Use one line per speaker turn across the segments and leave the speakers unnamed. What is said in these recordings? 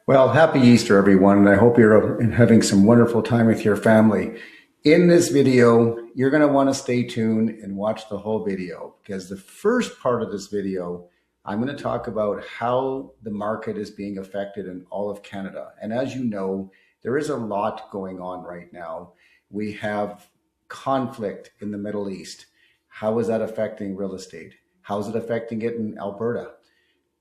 Well, happy Easter, everyone, and I hope you're having some wonderful time with your family. In this video, you're going to want to stay tuned and watch the whole video because the first part of this video, I'm going to talk about how the market is being affected in all of Canada. And as you know, there is a lot going on right now. We have conflict in the Middle East. How is that affecting real estate? How is it affecting it in Alberta?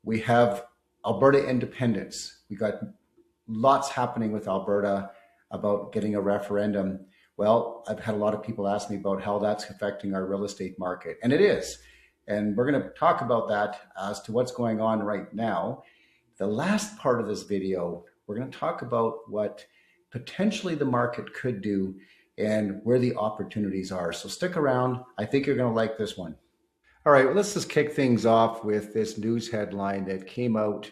We have Alberta independence. We got lots happening with Alberta about getting a referendum. Well, I've had a lot of people ask me about how that's affecting our real estate market, and it is. And we're going to talk about that as to what's going on right now. The last part of this video, we're going to talk about what potentially the market could do and where the opportunities are. So stick around. I think you're going to like this one. All right, well, let's just kick things off with this news headline that came out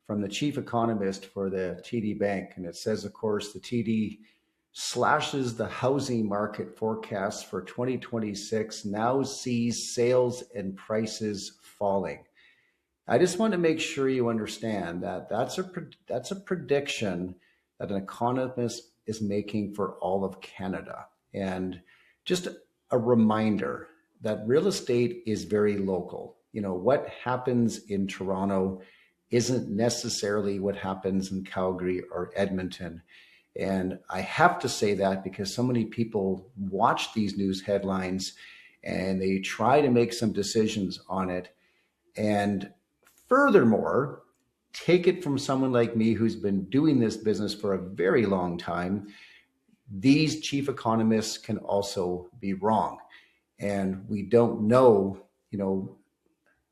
from the chief economist for the TD Bank. And it says, of course, the TD slashes the housing market forecast for 2026, now sees sales and prices falling. I just want to make sure you understand that that's a prediction that an economist is making for all of Canada. And just a reminder that real estate is very local. You know, what happens in Toronto isn't necessarily what happens in Calgary or Edmonton. And I have to say that because so many people watch these news headlines and they try to make some decisions on it. And furthermore, take it from someone like me who's been doing this business for a very long time. These chief economists can also be wrong. And we don't know,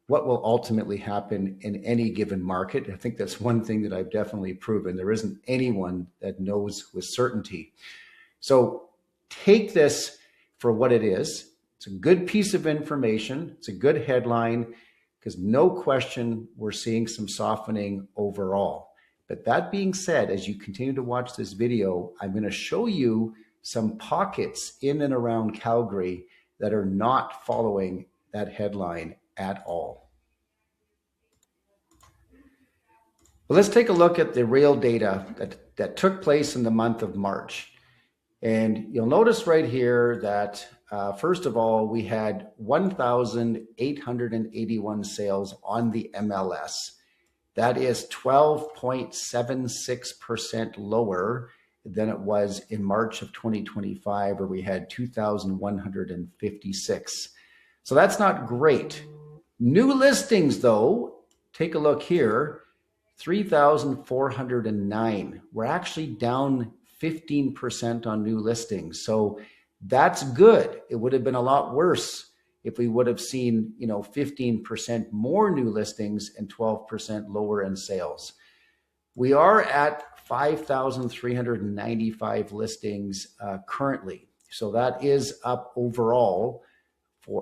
what will ultimately happen in any given market. I think that's one thing that I've definitely proven. There isn't anyone that knows with certainty. So take this for what it is. It's a good piece of information. It's a good headline because no question we're seeing some softening overall. But that being said, as you continue to watch this video, I'm going to show you some pockets in and around Calgary that are not following that headline at all. Well, let's take a look at the real data that took place in the month of March. And you'll notice right here that, first of all, we had 1,881 sales on the MLS. That is 12.76% lower than it was in March of 2025, where we had 2,156. So that's not great. New listings, though, take a look here, 3,409. We're actually down 15% on new listings. So that's good. It would have been a lot worse if we would have seen, 15% more new listings and 12% lower in sales. We are at 5,395 listings currently. So that is up overall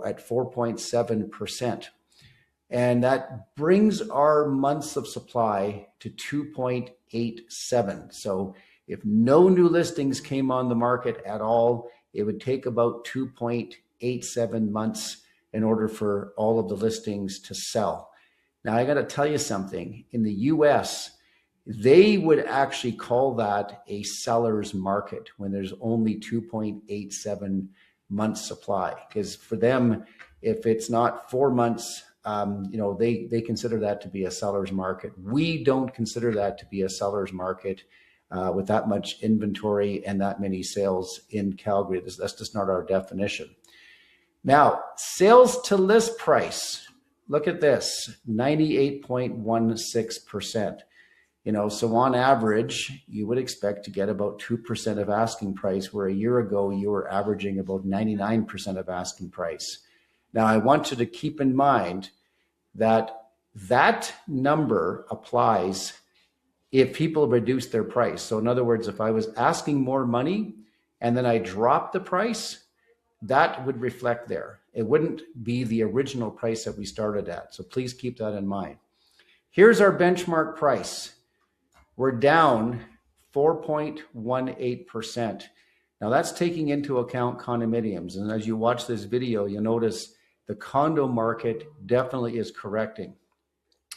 at 4.7%. And that brings our months of supply to 2.87. So if no new listings came on the market at all, it would take about 2.87 months in order for all of the listings to sell. Now, I got to tell you something. In the US, they would actually call that a seller's market when there's only 2.87 months supply. Because for them, if it's not 4 months, they consider that to be a seller's market. We don't consider that to be a seller's market with that much inventory and that many sales in Calgary. That's just not our definition. Now, sales to list price. Look at this, 98.16%. So on average, you would expect to get about 2% of asking price, where a year ago you were averaging about 99% of asking price. Now, I want you to keep in mind that that number applies if people reduce their price. So in other words, if I was asking more money and then I dropped the price, that would reflect there. It wouldn't be the original price that we started at. So please keep that in mind. Here's our benchmark price. We're down 4.18%. Now that's taking into account condominiums. And as you watch this video, you'll notice the condo market definitely is correcting.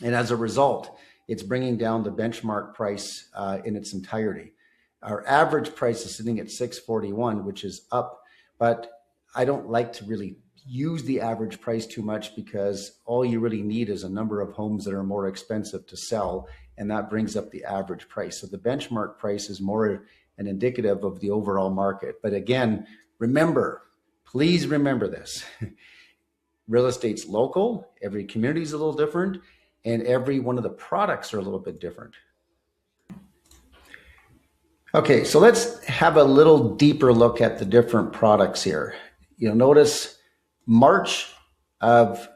And as a result, it's bringing down the benchmark price in its entirety. Our average price is sitting at 641, which is up, but I don't like to really use the average price too much because all you really need is a number of homes that are more expensive to sell, and that brings up the average price. So the benchmark price is more an indicative of the overall market. But again, remember, please remember this. Real estate's local, every community is a little different, and every one of the products are a little bit different. Okay, so let's have a little deeper look at the different products here. You'll notice March of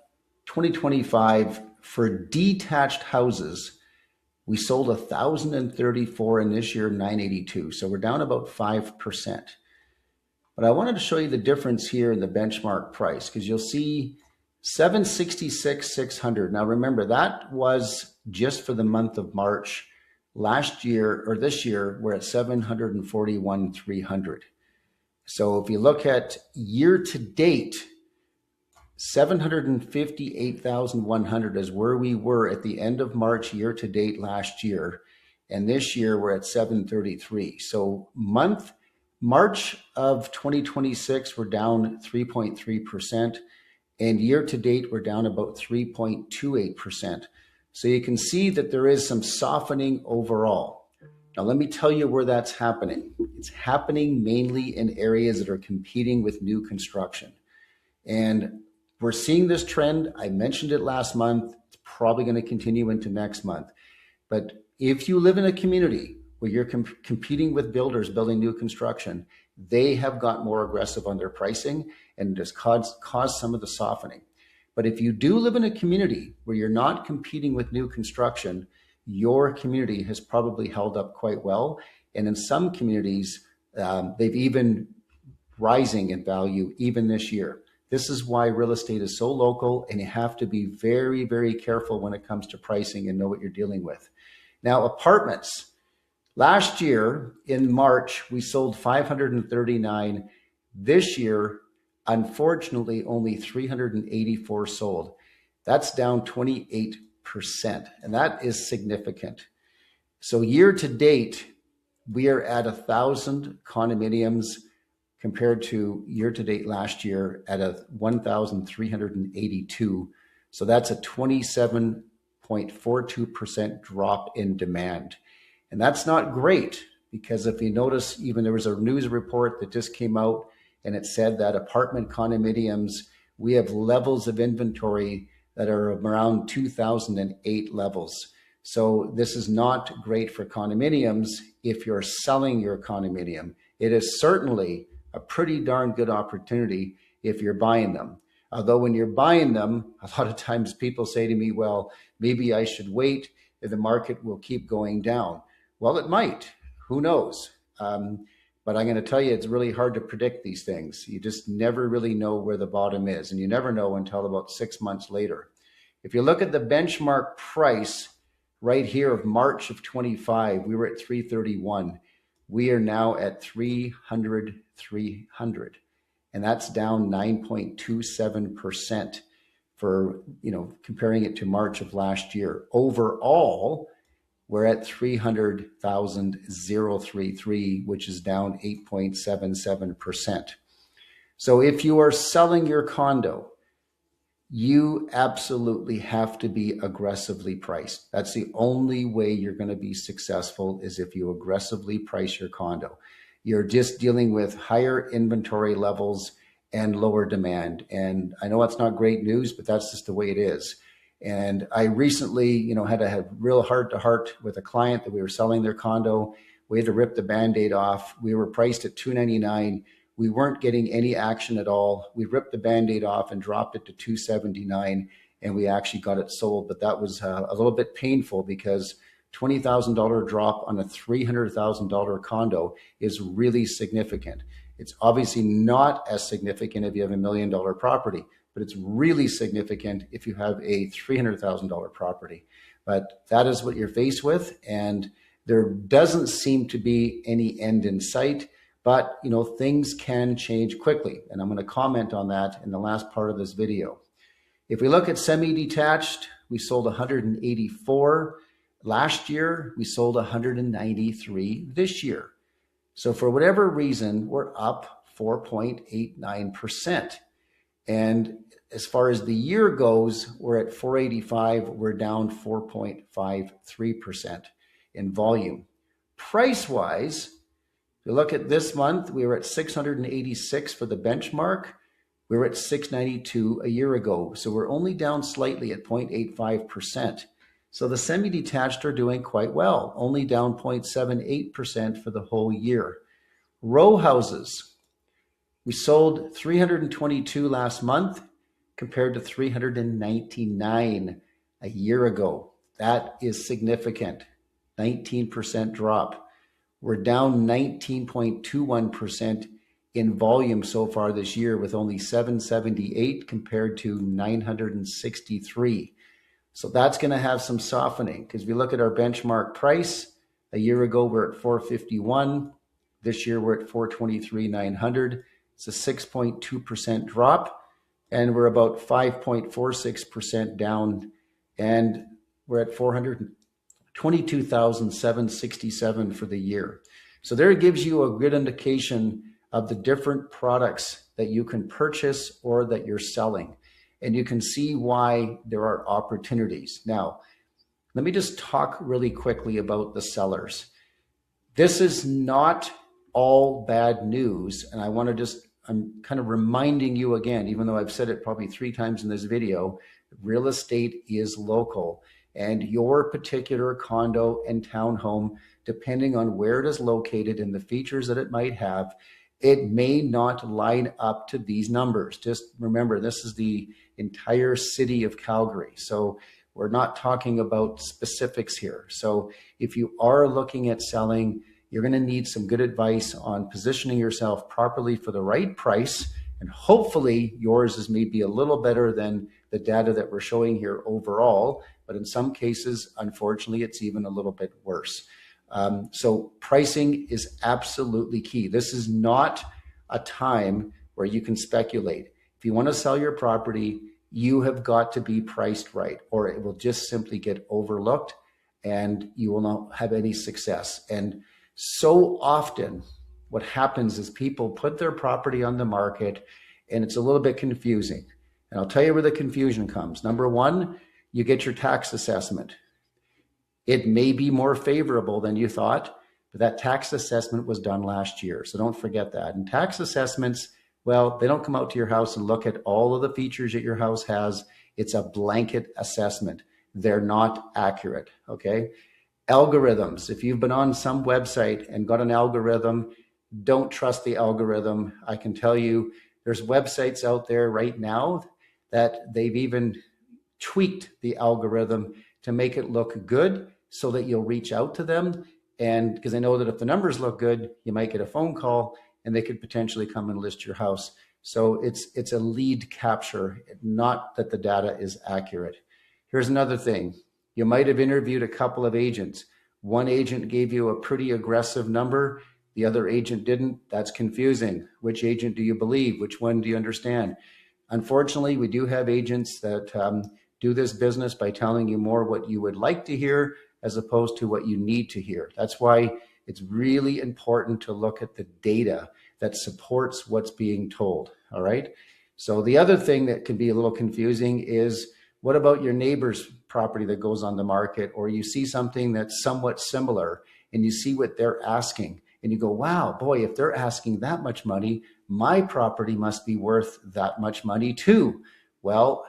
2025 for detached houses, we sold 1,034, and this year 982. So we're down about 5%. But I wanted to show you the difference here in the benchmark price, because you'll see 766, 600. Now remember, that was just for the month of March. Last year, or this year, we're at 741, 300. So if you look at year to date, 758,100 is where we were at the end of March year to date last year. And this year we're at 733. So March of 2026, we're down 3.3%. And year to date, we're down about 3.28%. So you can see that there is some softening overall. Now, let me tell you where that's happening. It's happening mainly in areas that are competing with new construction. And we're seeing this trend. I mentioned it last month. It's probably going to continue into next month. But if you live in a community where you're competing with builders building new construction, they have got more aggressive on their pricing, and it has caused some of the softening. But if you do live in a community where you're not competing with new construction, your community has probably held up quite well. And in some communities, they've even rising in value even this year. This is why real estate is so local, and you have to be very, very careful when it comes to pricing and know what you're dealing with. Now, apartments. Last year in March, we sold 539. This year, unfortunately, only 384 sold. That's down 28%, and that is significant. So year to date, we are at 1,000 condominiums compared to year to date last year at 1,382. So that's a 27.42% drop in demand. And that's not great, because if you notice, even there was a news report that just came out, and it said that apartment condominiums, we have levels of inventory that are around 2008 levels. So this is not great for condominiums if you're selling your condominium. It is certainly a pretty darn good opportunity if you're buying them. Although when you're buying them, a lot of times people say to me, well, maybe I should wait if the market will keep going down. Well, it might. Who knows? But I'm going to tell you, it's really hard to predict these things. You just never really know where the bottom is, and you never know until about 6 months later. If you look at the benchmark price right here of March of 25, we were at 331. We are now at 300, and that's down 9.27% for, comparing it to March of last year. Overall, we're at 300,033, which is down 8.77%. So if you are selling your condo, you absolutely have to be aggressively priced. That's the only way you're going to be successful, is if you aggressively price your condo. You're just dealing with higher inventory levels and lower demand. And I know that's not great news, but that's just the way it is. And I recently, had a real heart-to-heart with a client that we were selling their condo. We had to rip the Band-Aid off. We were priced at $299. We weren't getting any action at all. We ripped the Band-Aid off and dropped it to $279, and we actually got it sold. But that was a little bit painful, because $20,000 drop on a $300,000 condo is really significant. It's obviously not as significant if you have $1 million property, but it's really significant if you have a $300,000 property. But that is what you're faced with, and there doesn't seem to be any end in sight. But things can change quickly, and I'm going to comment on that in the last part of this video. If we look at semi-detached, we sold 184. Last year, we sold 193 this year. So for whatever reason, we're up 4.89%. And as far as the year goes, we're at 485, we're down 4.53% in volume. Price-wise, if you look at this month, we were at 686 for the benchmark. We were at 692 a year ago. So we're only down slightly at 0.85%. So the semi-detached are doing quite well, only down 0.78% for the whole year. Row houses, we sold 322 last month compared to 399 a year ago. That is significant, 19% drop. We're down 19.21% in volume so far this year with only 778 compared to 963. So that's going to have some softening because if we look at our benchmark price, a year ago we're at 451. This year we're at 423,900. It's a 6.2% drop, and we're about 5.46% down, and we're at 422,767 for the year. So there gives you a good indication of the different products that you can purchase or that you're selling. And you can see why there are opportunities. Now, let me just talk really quickly about the sellers. This is not all bad news. And I'm kind of reminding you again, even though I've said it probably 3 times in this video, real estate is local. And your particular condo and townhome, depending on where it is located and the features that it might have, it may not line up to these numbers. Just remember, this is the entire city of Calgary. So we're not talking about specifics here. So if you are looking at selling, you're going to need some good advice on positioning yourself properly for the right price. And hopefully yours is maybe a little better than the data that we're showing here overall. But in some cases, unfortunately, it's even a little bit worse. So pricing is absolutely key. This is not a time where you can speculate. If you want to sell your property, you have got to be priced right, or it will just simply get overlooked and you will not have any success. And so often what happens is people put their property on the market and it's a little bit confusing. And I'll tell you where the confusion comes. Number one, you get your tax assessment. It may be more favorable than you thought, but that tax assessment was done last year. So don't forget that. And tax assessments, well, they don't come out to your house and look at all of the features that your house has. It's a blanket assessment. They're not accurate, okay? Algorithms. If you've been on some website and got an algorithm, don't trust the algorithm. I can tell you there's websites out there right now that they've even tweaked the algorithm to make it look good so that you'll reach out to them. And because I know that if the numbers look good, you might get a phone call and they could potentially come and list your house. So it's a lead capture, not that the data is accurate. Here's another thing. You might have interviewed a couple of agents. One agent gave you a pretty aggressive number. The other agent didn't. That's confusing. Which agent do you believe? Which one do you understand? Unfortunately, we do have agents that do this business by telling you more what you would like to hear as opposed to what you need to hear. That's why it's really important to look at the data that supports what's being told, all right? So the other thing that can be a little confusing is, what about your neighbor's property that goes on the market, or you see something that's somewhat similar and you see what they're asking and you go, wow, boy, if they're asking that much money, my property must be worth that much money too. Well,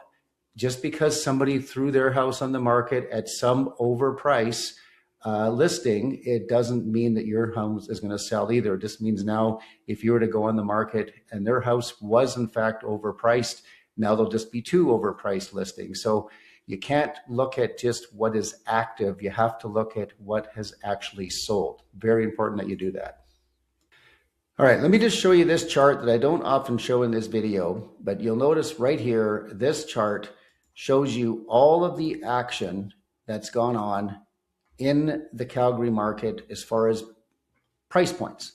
just because somebody threw their house on the market at some overpriced listing, it doesn't mean that your house is going to sell either. It just means now if you were to go on the market and their house was in fact overpriced, now there'll just be 2 overpriced listings. So you can't look at just what is active. You have to look at what has actually sold. Very important that you do that. All right, let me just show you this chart that I don't often show in this video, but you'll notice right here, this chart shows you all of the action that's gone on in the Calgary market as far as price points.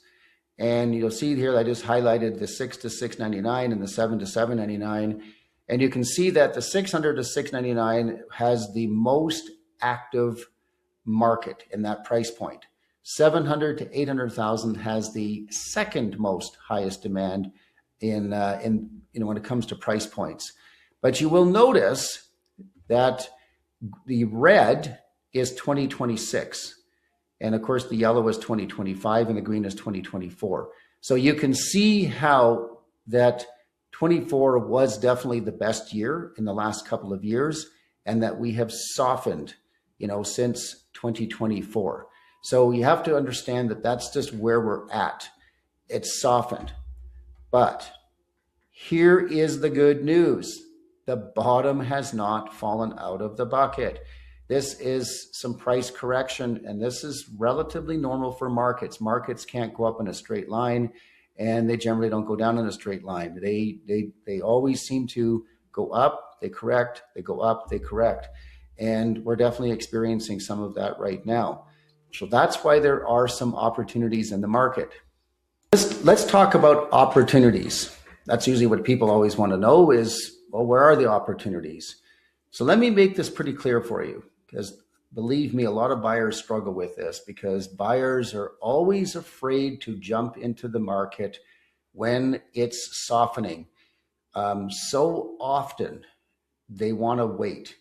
And you'll see here, I just highlighted the 6 to 699 and the 7 to 799. And you can see that the 600 to 699 has the most active market in that price point. 700 to 800,000 has the second most highest demand in when it comes to price points. But you will notice that the red is 2026. And of course, the yellow is 2025 and the green is 2024. So you can see how that 24 was definitely the best year in the last couple of years, and that we have softened, since 2024. So you have to understand that that's just where we're at. It's softened. But here is the good news. The bottom has not fallen out of the bucket. This is some price correction, and this is relatively normal for markets. Markets can't go up in a straight line, and they generally don't go down in a straight line. They always seem to go up, they correct, they go up, they correct. And we're definitely experiencing some of that right now. So that's why there are some opportunities in the market. Let's talk about opportunities. That's usually what people always want to know is, well, where are the opportunities? So let me make this pretty clear for you, because believe me, a lot of buyers struggle with this because buyers are always afraid to jump into the market when it's softening. So often they want to wait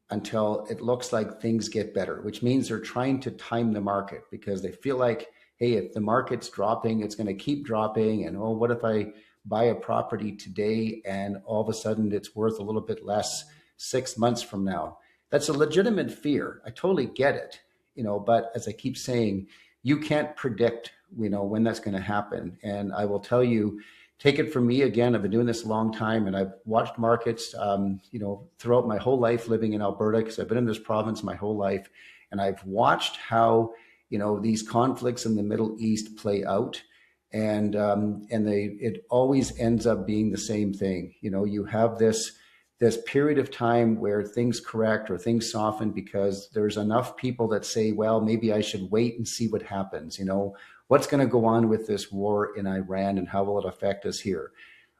until it looks like things get better, which means they're trying to time the market because they feel like, hey, if the market's dropping, it's going to keep dropping. And oh, what if I buy a property today and all of a sudden it's worth a little bit less 6 months from now? That's a legitimate fear. I totally get it, but as I keep saying, you can't predict, when that's going to happen. And I will tell you, take it from me again, I've been doing this a long time and I've watched markets, throughout my whole life living in Alberta, because I've been in this province my whole life. And I've watched how, these conflicts in the Middle East play out. And it always ends up being the same thing. You have this period of time where things correct or things soften because there's enough people that say, well, maybe I should wait and see what happens. What's going to go on with this war in Iran and how will it affect us here?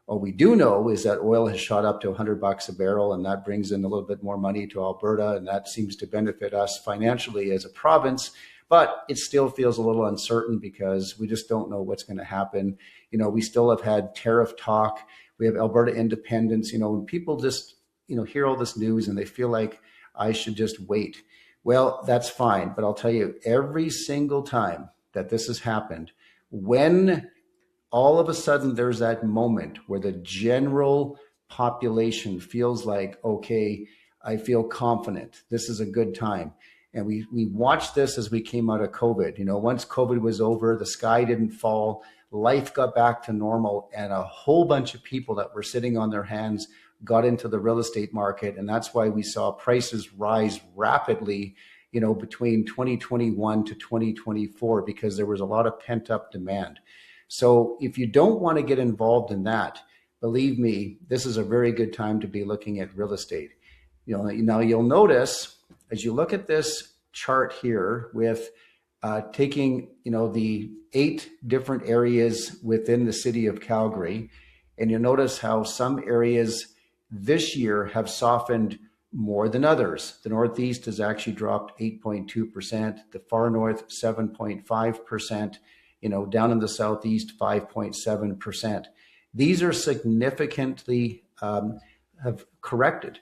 What we do know is that oil has shot up to $100 a barrel, and that brings in a little bit more money to Alberta, and that seems to benefit us financially as a province. But it still feels a little uncertain because we just don't know what's going to happen. We still have had tariff talk. We have Alberta independence. When people just, hear all this news and they feel like I should just wait. Well, that's fine. But I'll tell you, every single time that this has happened, when all of a sudden there's that moment where the general population feels like, okay, I feel confident, this is a good time. And we watched this as we came out of COVID. Once COVID was over, the sky didn't fall, life got back to normal, and a whole bunch of people that were sitting on their hands got into the real estate market. And that's why we saw prices rise rapidly, between 2021 to 2024, because there was a lot of pent up demand. So if you don't want to get involved in that, believe me, this is a very good time to be looking at real estate. Now you'll notice as you look at this chart here with taking, the 8 different areas within the city of Calgary, and you'll notice how some areas this year have softened more than others. The Northeast has actually dropped 8.2%, the far north 7.5%, down in the Southeast 5.7%. These are significantly have corrected.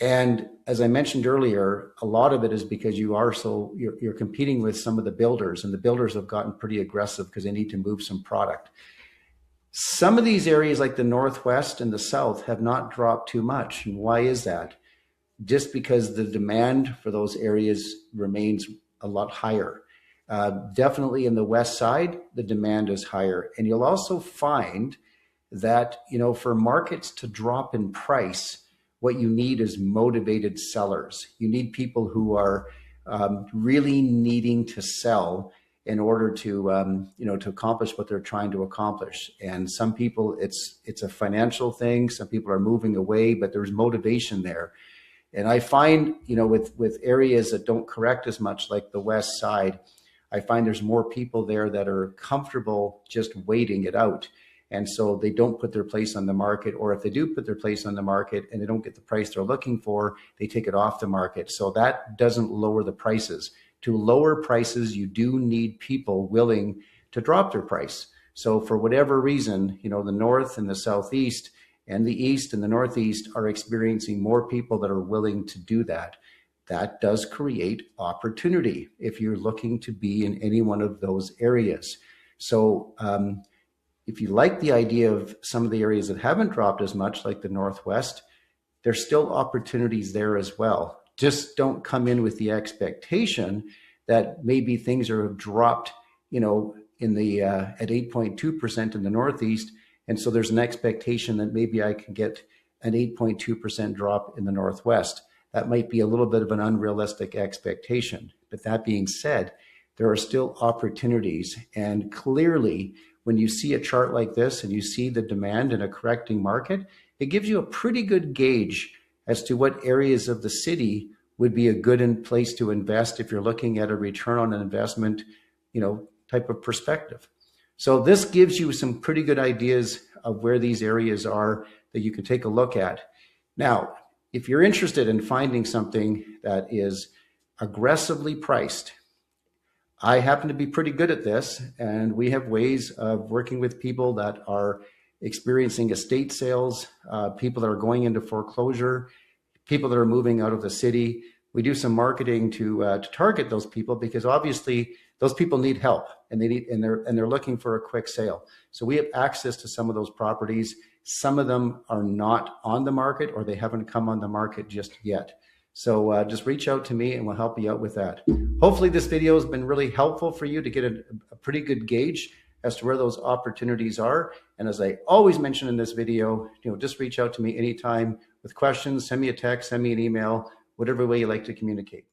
And as I mentioned earlier, a lot of it is because you're competing with some of the builders, and the builders have gotten pretty aggressive because they need to move some product. Some of these areas like the Northwest and the South have not dropped too much. And why is that? Just because the demand for those areas remains a lot higher. Definitely in the West side, the demand is higher. And you'll also find that, for markets to drop in price, what you need is motivated sellers. You need people who are really needing to sell in order to, to accomplish what they're trying to accomplish. And some people, it's a financial thing. Some people are moving away, but there's motivation there. And I find, with areas that don't correct as much, like the West side, I find there's more people there that are comfortable just waiting it out. And so they don't put their place on the market, or if they do put their place on the market and they don't get the price they're looking for, they take it off the market. So that doesn't lower the prices. to lower prices, you do need people willing to drop their price. So for whatever reason, you know, the North and the Southeast and the East and the Northeast are experiencing more people that are willing to do that. That does create opportunity if you're looking to be in any one of those areas. So if you like the idea of some of the areas that haven't dropped as much, like the Northwest, there's still opportunities there as well. Just don't come in with the expectation that maybe things are dropped, you know, in the at 8.2% in the Northeast, and so there's an expectation that maybe I can get an 8.2% drop in the Northwest. That might be a little bit of an unrealistic expectation. But that being said, there are still opportunities, and clearly, when you see a chart like this and you see the demand in a correcting market, it gives you a pretty good gauge as to what areas of the city would be a good place to invest if you're looking at a return on an investment, you know, type of perspective. So this gives you some pretty good ideas of where these areas are that you can take a look at. Now, if you're interested in finding something that is aggressively priced, I happen to be pretty good at this, and we have ways of working with people that are experiencing estate sales, people that are going into foreclosure, people that are moving out of the city. We do some marketing to target those people, because obviously those people need help, and they're looking for a quick sale. So we have access to some of those properties. Some of them are not on the market, or they haven't come on the market just yet. So just reach out to me and we'll help you out with that. Hopefully this video has been really helpful for you to get a pretty good gauge as to where those opportunities are. And as I always mention in this video, you know, just reach out to me anytime with questions. Send me a text, send me an email, whatever way you like to communicate.